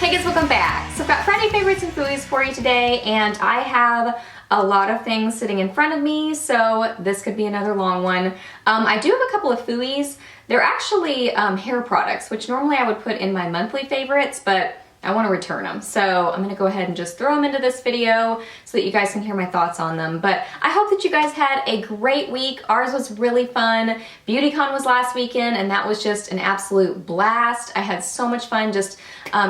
Hey guys, welcome back. So I've got Friday favorites and Fooeys for you today, and I have a lot of things sitting in front of me, so this could be another long one. I do have a couple of Fooeys. They're actually hair products, which normally I would put in my monthly favorites, but I want to return them. So I'm gonna go ahead and just throw them into this video so that you guys can hear my thoughts on them. But I hope that you guys had a great week. Ours was really fun. BeautyCon was last weekend and that was just an absolute blast. I had so much fun just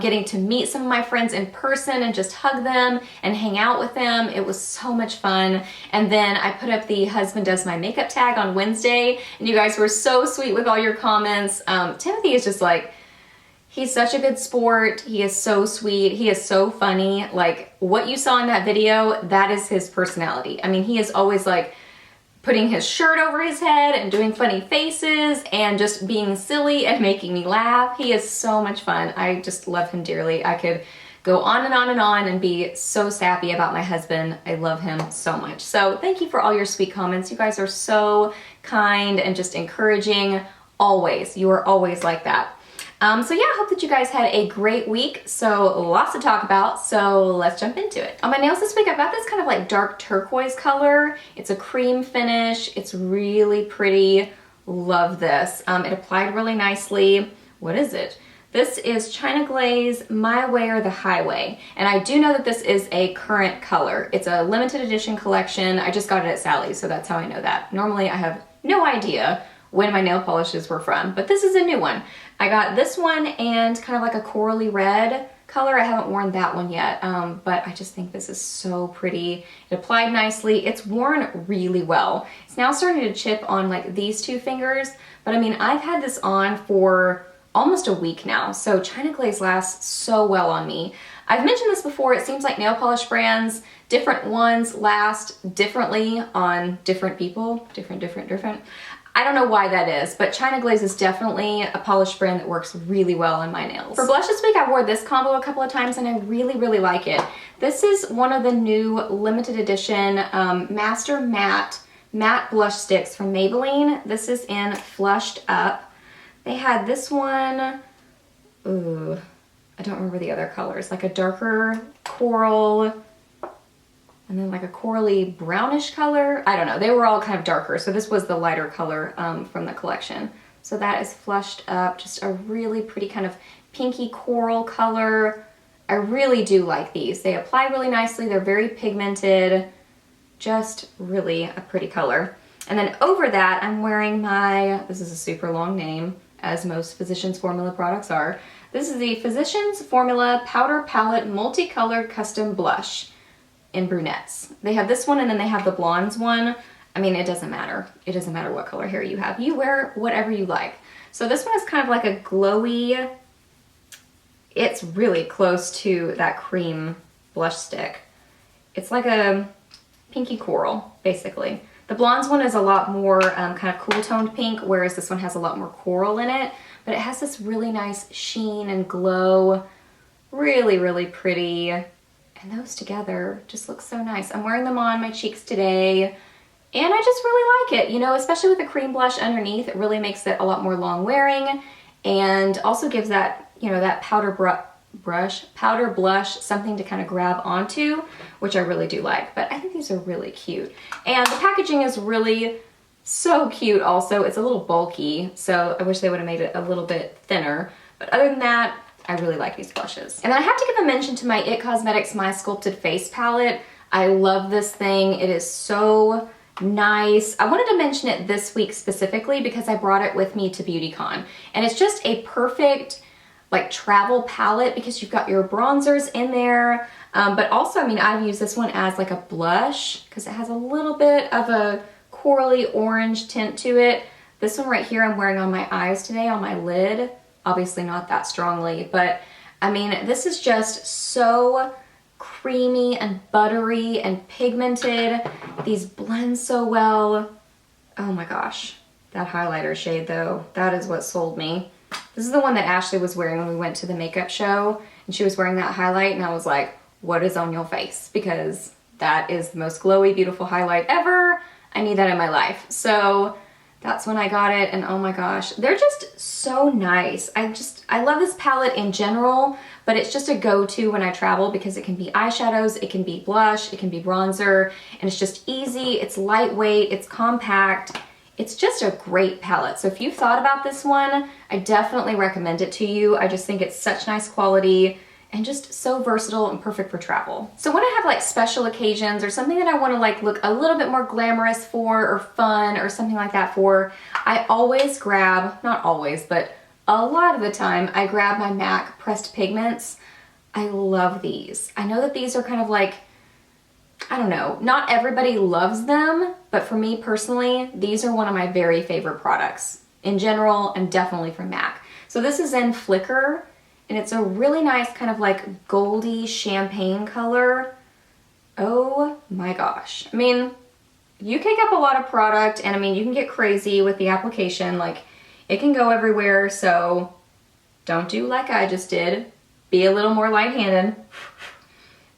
getting to meet some of my friends in person and just hug them and hang out with them. It was so much fun. And then I put up the husband does my makeup tag on Wednesday and you guys were so sweet with all your comments. Timothy is just like, he's such a good sport. He is so sweet. He is so funny. Like what you saw in that video, that is his personality. I mean, he is always like putting his shirt over his head and doing funny faces and just being silly and making me laugh. He is so much fun. I just love him dearly. I could go on and on and on and be so sappy about my husband. I love him so much. So thank you for all your sweet comments. You guys are so kind and just encouraging. Always. You are always like that. So yeah, I hope that you guys had a great week. So lots to talk about, so let's jump into it. On my nails this week, I've got this kind of like dark turquoise color. It's a cream finish. It's really pretty. Love this. It applied really nicely. What is it? This is China Glaze My Way or the Highway. And I do know that this is a current color. It's a limited edition collection. I just got it at Sally's, so that's how I know that. Normally I have no idea when my nail polishes were from, but this is a new one. I got this one and kind of like a corally red color. I haven't worn that one yet, but I just think this is so pretty. It applied nicely. It's worn really well. It's now starting to chip on like these two fingers, but I mean, I've had this on for almost a week now, so China Glaze lasts so well on me. I've mentioned this before, it seems like nail polish brands, different ones last differently on different people, different. I don't know why that is, but China Glaze is definitely a polish brand that works really well on my nails. For blush this week, I wore this combo a couple of times and I really like it. This is one of the new limited edition Master Matte blush sticks from Maybelline. This is in Flushed Up. They had this one, ooh, I don't remember the other colors, like a darker coral, and then like a corally brownish color. I don't know, they were all kind of darker, so this was the lighter color from the collection. So that is Flushed Up, just a really pretty kind of pinky coral color. I really do like these. They apply really nicely, they're very pigmented, just really a pretty color. And then over that, I'm wearing my, this is a super long name, as most Physicians Formula products are. This is the Physicians Formula Powder Palette Multicolored Custom Blush in brunettes. They have this one and then they have the blondes one. I mean, it doesn't matter. It doesn't matter what color hair you have. You wear whatever you like. So this one is kind of like a glowy, it's really close to that cream blush stick. It's like a pinky coral, basically. The blondes one is a lot more kind of cool toned pink, whereas this one has a lot more coral in it, but it has this really nice sheen and glow. Really pretty. And those together just look so nice. I'm wearing them on my cheeks today and I just really like it, you know, especially with the cream blush underneath. It really makes it a lot more long wearing and also gives that, you know, that powder blush something to kind of grab onto, which I really do like. But I think these are really cute. And the packaging is really so cute also. It's a little bulky, so I wish they would have made it a little bit thinner. But other than that, I really like these blushes. And then I have to give a mention to my IT Cosmetics My Sculpted Face palette. I love this thing. It is so nice. I wanted to mention it this week specifically because I brought it with me to BeautyCon. And it's just a perfect like travel palette because you've got your bronzers in there. But also, I mean, I've used this one as like a blush because it has a little bit of a corally orange tint to it. This one right here I'm wearing on my eyes today, on my lid. Obviously not that strongly, but I mean, this is just so creamy and buttery and pigmented. These blend so well. Oh my gosh, that highlighter shade though, that is what sold me. This is the one that Ashley was wearing when we went to the makeup show and she was wearing that highlight and I was like, what is on your face? Because that is the most glowy, beautiful highlight ever. I need that in my life. So that's when I got it, and oh my gosh, they're just so nice. I love this palette in general, but it's just a go-to when I travel because it can be eyeshadows, it can be blush, it can be bronzer, and it's just easy, it's lightweight, it's compact. It's just a great palette. So if you've thought about this one, I definitely recommend it to you. I just think it's such nice quality and just so versatile and perfect for travel. So when I have like special occasions or something that I want to like look a little bit more glamorous for or fun or something like that for, I always grab, not always, but a lot of the time, I grab my MAC pressed pigments. I love these. I know that these are kind of like, I don't know, not everybody loves them, but for me personally, these are one of my very favorite products in general and definitely from MAC. So this is in Flicker, and it's a really nice kind of like goldy champagne color. Oh my gosh. I mean, you cake up a lot of product, and I mean, you can get crazy with the application. Like, it can go everywhere, so don't do like I just did. Be a little more light-handed.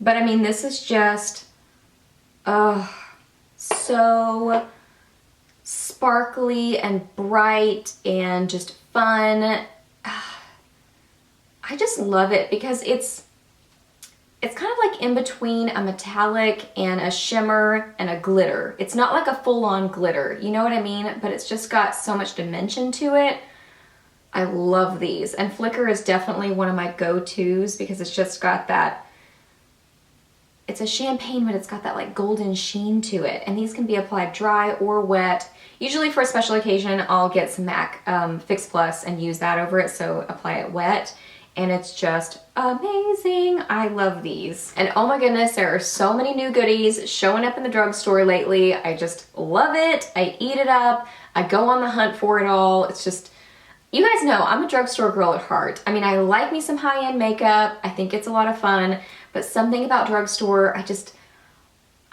But I mean, this is just, so sparkly and bright and just fun. I just love it because it's kind of like in between a metallic and a shimmer and a glitter. It's not like a full-on glitter, you know what I mean? But it's just got so much dimension to it. I love these. And Flicker is definitely one of my go-tos because it's just got that, it's a champagne, but it's got that like golden sheen to it. And these can be applied dry or wet. Usually for a special occasion, I'll get some MAC Fix Plus and use that over it, so apply it wet. And it's just amazing. I love these. And oh my goodness, there are so many new goodies showing up in the drugstore lately. I just love it. I eat it up. I go on the hunt for it all. It's just, you guys know I'm a drugstore girl at heart. I mean, I like me some high-end makeup. I think it's a lot of fun, but something about drugstore, I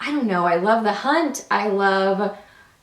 don't know. I love the hunt. I love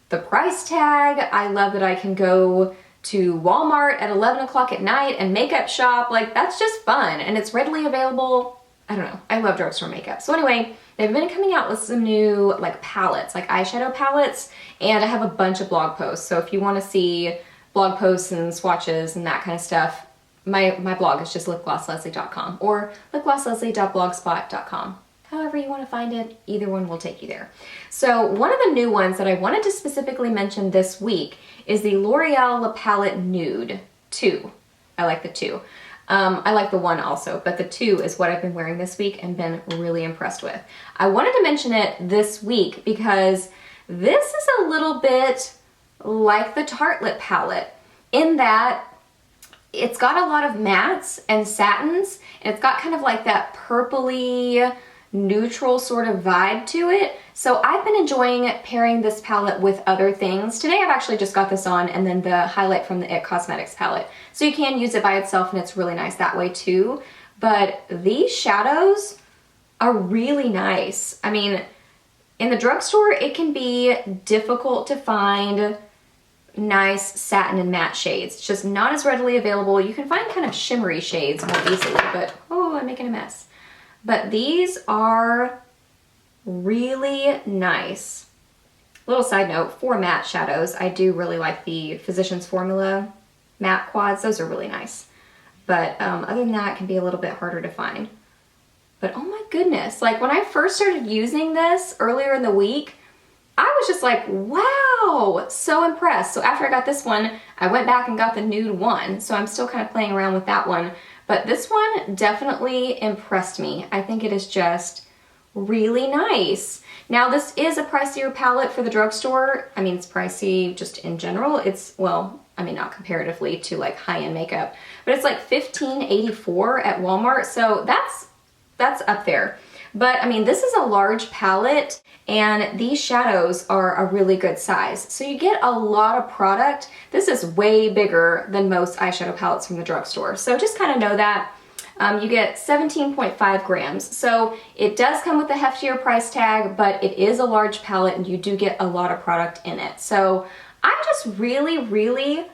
the price tag. I love that I can go to Walmart at 11 o'clock at night and makeup shop. Like, that's just fun, and it's readily available. I don't know. I love drugstore makeup. So anyway, they've been coming out with some new like palettes, like eyeshadow palettes, and I have a bunch of blog posts. So if you want to see blog posts and swatches and that kind of stuff, my blog is just lipglossleslie.com or lipglossleslie.blogspot.com. However you want to find it, either one will take you there. So one of the new ones that I wanted to specifically mention this week is the L'Oreal La Palette Nude 2. I like the 2. I like the 1 also, but the 2 is what I've been wearing this week and been really impressed with. I wanted to mention it this week because this is a little bit like the Tarte Lip palette in that it's got a lot of mattes and satins, and it's got kind of like that purpley, neutral sort of vibe to it. So I've been enjoying pairing this palette with other things. Today I've actually just got this on, and then the highlight from the IT Cosmetics palette. So you can use it by itself and it's really nice that way too. But these shadows are really nice. I mean, in the drugstore it can be difficult to find nice satin and matte shades. It's just not as readily available. You can find kind of shimmery shades more easily, but oh, I'm making a mess. But these are really nice. Little side note, for matte shadows, I do really like the Physicians Formula matte quads. Those are really nice. But other than that, it can be a little bit harder to find. But oh my goodness, like when I first started using this earlier in the week, I was just like, wow, so impressed. So after I got this one, I went back and got the nude 1. So I'm still kind of playing around with that one. But this one definitely impressed me. I think it is just really nice. Now this is a pricier palette for the drugstore. I mean, it's pricey just in general. It's, well, I mean, not comparatively to like high-end makeup, but it's like $15.84 at Walmart. So that's up there. But I mean, this is a large palette and these shadows are a really good size. So you get a lot of product. This is way bigger than most eyeshadow palettes from the drugstore. So just kind of know that. You get 17.5 grams. So it does come with a heftier price tag, but it is a large palette and you do get a lot of product in it. So I just really, really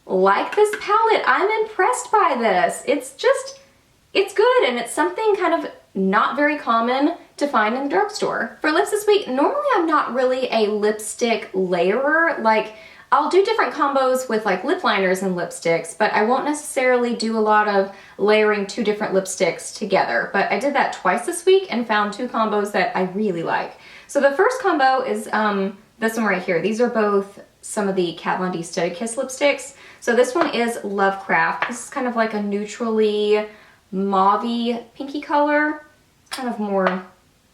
like this palette. I'm impressed by this. It's good, and it's something kind of not very common to find in the drugstore. For lips this week, normally I'm not really a lipstick layerer. Like, I'll do different combos with like lip liners and lipsticks, but I won't necessarily do a lot of layering 2 different lipsticks together. But I did that twice this week and found 2 combos that I really like. So the first combo is this one right here. These are both some of the Kat Von D Studded Kiss lipsticks. So this one is Lovecraft. This is kind of like a neutrally mauve-y pinky color, kind of more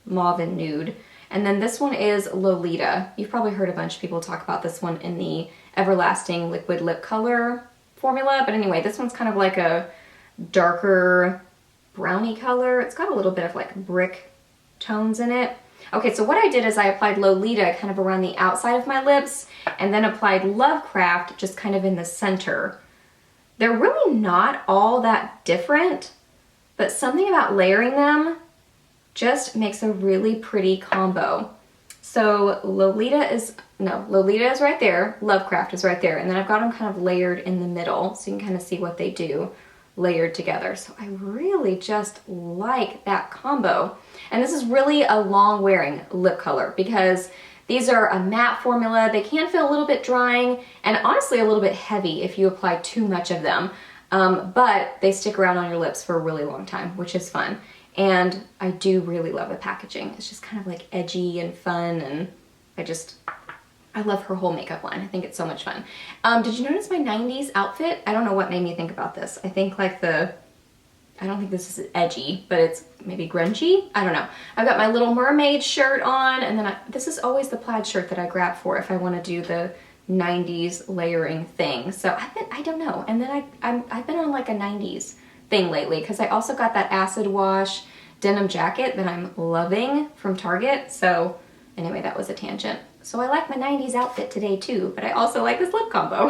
mauve and nude. And then this one is Lolita. You've probably heard a bunch of people talk about this one in the Everlasting Liquid Lip Color formula. But anyway, this one's kind of like a darker brownie color. It's got a little bit of like brick tones in it. Okay, so what I did is I applied Lolita kind of around the outside of my lips and then applied Lovecraft just kind of in the center. They're really not all that different, but something about layering them just makes a really pretty combo. So Lolita is right there, Lovecraft is right there, and then I've got them kind of layered in the middle so you can kind of see what they do layered together. So I really just like that combo. And this is really a long wearing lip color because these are a matte formula. They can feel a little bit drying and honestly a little bit heavy if you apply too much of them, but they stick around on your lips for a really long time, which is fun. And I do really love the packaging. It's just kind of like edgy and fun, and I love her whole makeup line. I think it's so much fun. Did you notice my 90s outfit? I don't know what made me think about this. I think like I don't think this is edgy, but it's maybe grungy. I don't know. I've got my Little Mermaid shirt on, and then this is always the plaid shirt that I grab for if I want to do the 90s layering thing. So I don't know. And then I've been on like a 90s thing lately because I also got that acid wash denim jacket that I'm loving from Target. So anyway, that was a tangent. So I like my 90s outfit today too, but I also like this lip combo.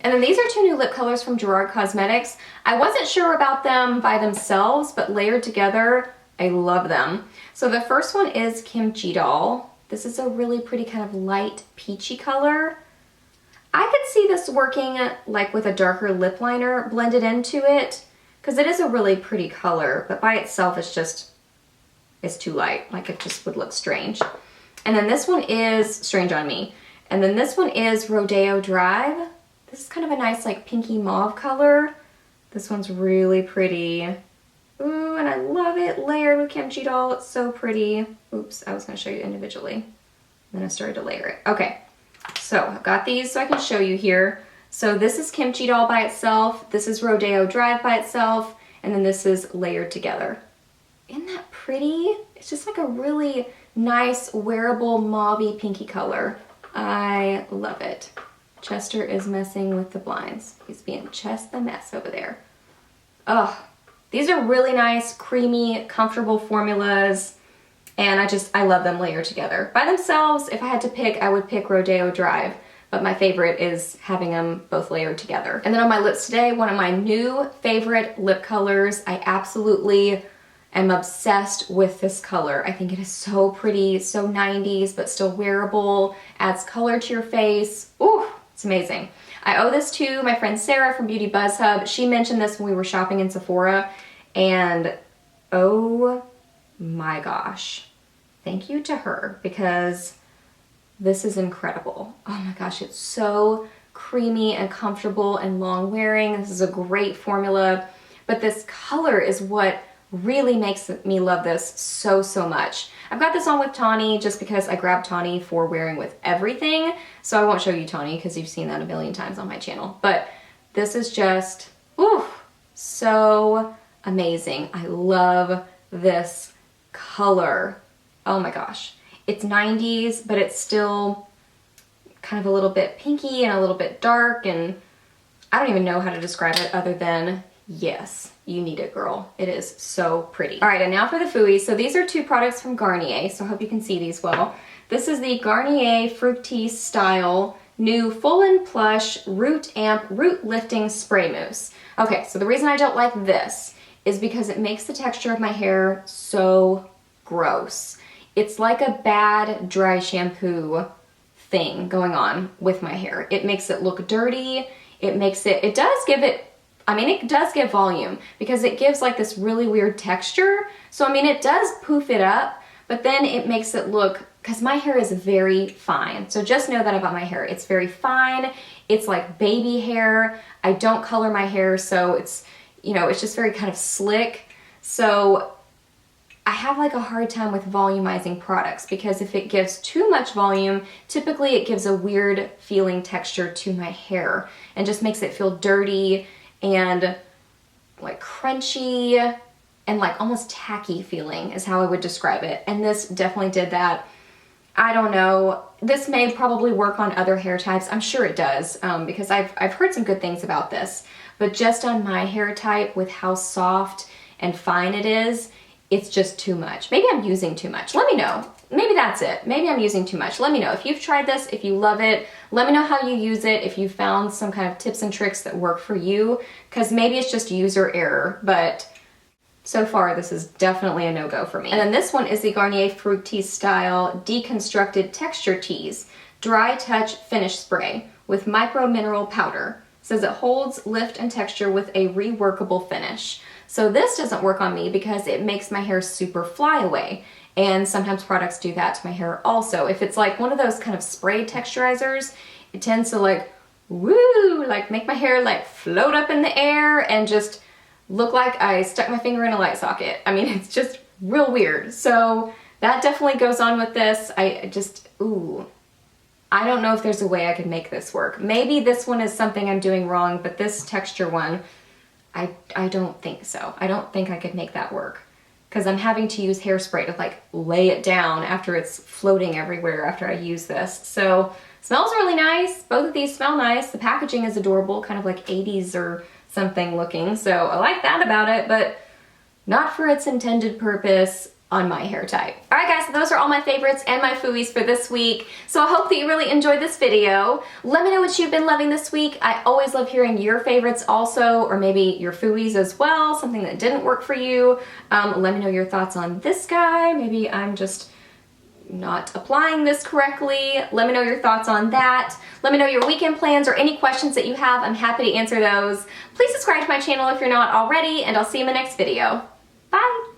And then these are 2 new lip colors from Gerard Cosmetics. I wasn't sure about them by themselves, but layered together, I love them. So the first one is Kimchi Doll. This is a really pretty kind of light peachy color. I could see this working like with a darker lip liner blended into it, because it is a really pretty color, but by itself it's too light. Like it just would look strange. And then this one is strange on me. And then this one is Rodeo Drive. This is kind of a nice like pinky mauve color. This one's really pretty. Ooh, and I love it layered with Kimchi Doll. It's so pretty. Oops, I was gonna show you individually. And then I started to layer it. Okay, so I've got these so I can show you here. So this is Kimchi Doll by itself, this is Rodeo Drive by itself, and then this is layered together. Isn't that pretty? It's just like a really nice, wearable, mauve-y pinky color. I love it. Chester is messing with the blinds. He's being just the mess over there. Oh, these are really nice, creamy, comfortable formulas, and I love them layered together. By themselves, if I had to pick, I would pick Rodeo Drive. But my favorite is having them both layered together. And then on my lips today, one of my new favorite lip colors. I absolutely am obsessed with this color. I think it is so pretty, so 90s, but still wearable, adds color to your face. Ooh, it's amazing. I owe this to my friend Sarah from Beauty Buzz Hub. She mentioned this when we were shopping in Sephora, and oh my gosh, thank you to her, because this is incredible. Oh my gosh, it's so creamy and comfortable and long wearing. This is a great formula, but this color is what really makes me love this so, so much. I've got this on with Tawny just because I grabbed Tawny for wearing with everything. So I won't show you Tawny because you've seen that a million times on my channel. But this is just, ooh, so amazing. I love this color. Oh my gosh. It's 90s, but it's still kind of a little bit pinky and a little bit dark, and I don't even know how to describe it other than, yes, you need it, girl. It is so pretty. All right, and now for the Fooeys. So these are 2 products from Garnier, so I hope you can see these well. This is the Garnier Fructis Style new Full and Plush Root Amp Root Lifting Spray Mousse. Okay, so the reason I don't like this is because it makes the texture of my hair so gross. It's like a bad dry shampoo thing going on with my hair. It makes it look dirty. It does give volume because it gives like this really weird texture. So I mean, it does poof it up, but then it makes it look because my hair is very fine. So just know that about my hair. It's very fine. It's like baby hair. I don't color my hair, so it's, you know, it's just very kind of slick. So I have like a hard time with volumizing products because if it gives too much volume, typically it gives a weird feeling texture to my hair and just makes it feel dirty and like crunchy and like almost tacky feeling is how I would describe it. And this definitely did that. I don't know. This may probably work on other hair types. I'm sure it does because I've heard some good things about this. But just on my hair type with how soft and fine it is, it's just too much. Maybe I'm using too much. Let me know. Maybe that's it. Maybe I'm using too much. Let me know if you've tried this, if you love it. Let me know how you use it, if you found some kind of tips and tricks that work for you, because maybe it's just user error, but so far this is definitely a no-go for me. And then this one is the Garnier Fructis Style Deconstructed Texture Tease Dry Touch Finish Spray with Micro Mineral Powder. It says it holds lift and texture with a reworkable finish. So this doesn't work on me because it makes my hair super fly away. And sometimes products do that to my hair also. If it's like one of those kind of spray texturizers, it tends to like, woo, like make my hair like float up in the air and just look like I stuck my finger in a light socket. I mean, it's just real weird. So that definitely goes on with this. I just, ooh. I don't know if there's a way I could make this work. Maybe this one is something I'm doing wrong, but this texture one, I don't think so. I don't think I could make that work because I'm having to use hairspray to like lay it down after it's floating everywhere after I use this. So smells really nice. Both of these smell nice. The packaging is adorable, kind of like 80s or something looking. So I like that about it, but not for its intended purpose on my hair type. All right guys, so those are all my favorites and my Fooeys for this week. So I hope that you really enjoyed this video. Let me know what you've been loving this week. I always love hearing your favorites also, or maybe your Fooeys as well, something that didn't work for you. Let me know your thoughts on this guy. Maybe I'm just not applying this correctly. Let me know your thoughts on that. Let me know your weekend plans or any questions that you have. I'm happy to answer those. Please subscribe to my channel if you're not already, and I'll see you in the next video. Bye!